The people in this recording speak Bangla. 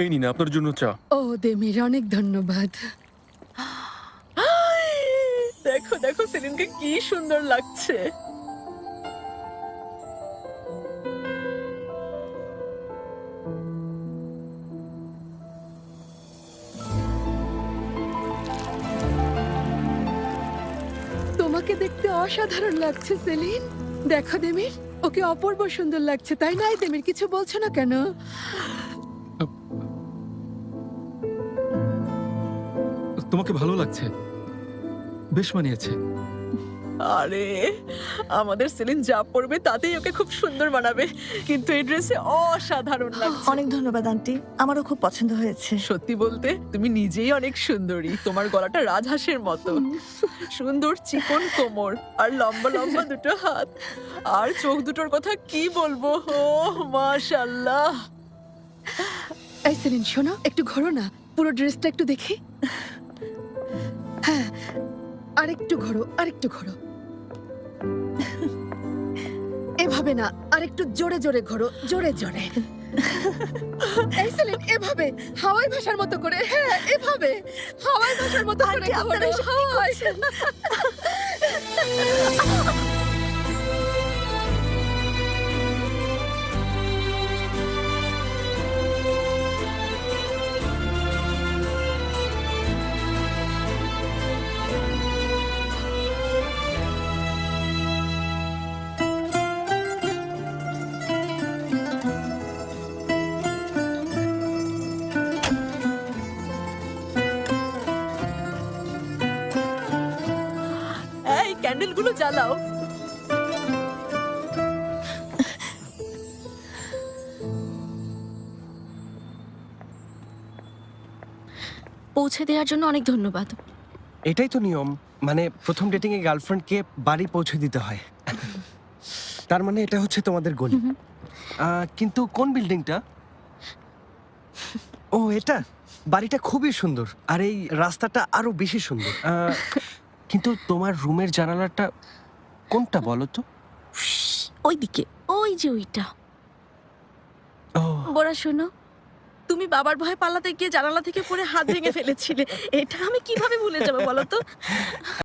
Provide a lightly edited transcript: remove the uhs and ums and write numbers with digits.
এই নিন আপনার জন্য চা। ও দেমির, অনেক ধন্যবাদ। দেখো দেখো সেলিনকে কি সুন্দর লাগছে। তোমাকে দেখতে অসাধারণ লাগছে সেলিন। দেখো দেমির, ওকে অপূর্ব সুন্দর লাগছে, তাই না? দেমির, কিছু বলছো না কেন? তোমাকে ভালো লাগছে, বেশ মানিয়েছে। আরে আমাদের সেলিন যা পরবে তাতেই ওকে খুব সুন্দর বানাবে, কিন্তু এই ড্রেসে অসাধারণ লাগছে। অনেক ধন্যবাদ আন্টি, আমারও খুব পছন্দ হয়েছে। সত্যি বলতে তুমি নিজেই অনেক সুন্দরী। তোমার গলাটা রাজহাঁসের মতো, সুন্দর চিকন কোমর আর লম্বা লম্বা দুটো হাত, আর চোখ দুটোর কথা কি বলবো। ও মাশাআল্লাহ। এই সেলিন শোনো, একটু ঘোরো না, পুরো ড্রেসটা একটু দেখি। হ্যাঁ, আরেকটু ঘোরো, আরেকটু ঘোরো। এভাবে না, আরেকটু জোরে জোরে ঘোরো, জোরে জোরে। এই সেলিন, এভাবে হাওয়াই ভাষার মতো করে। হ্যাঁ, এভাবে হাওয়াই ভাষার মতো করে আন্টি, আপনারা ঘোরো। এসব কি হাওয়াই। এই ক্যান্ডেল গুলো জ্বালাও। পৌঁছে দেওয়ার জন্য অনেক ধন্যবাদ। এটাই তো নিয়ম, মানে প্রথম ডেটিং এ গার্লফ্রেন্ডকে বাড়ি পৌঁছে দিতে হয়। তার মানে এটা হচ্ছে তোমাদের গলি। কিন্তু কোন বিল্ডিংটা? ও এটা, বাড়িটা খুবই সুন্দর আর এই রাস্তাটা আরো বেশি সুন্দর। কিন্তু তোমার রুমের জানালাটা কোনটা বলো তো? ওইদিকে, ওই যে ওইটা। ও বোরা শোনো, তুমি বাবার ভয়ে পালাতে গিয়ে জানালা থেকে পড়ে হাত ভেঙে ফেলেছিলে। এটা আমি কিভাবে ভুলে যাবো বলো তো?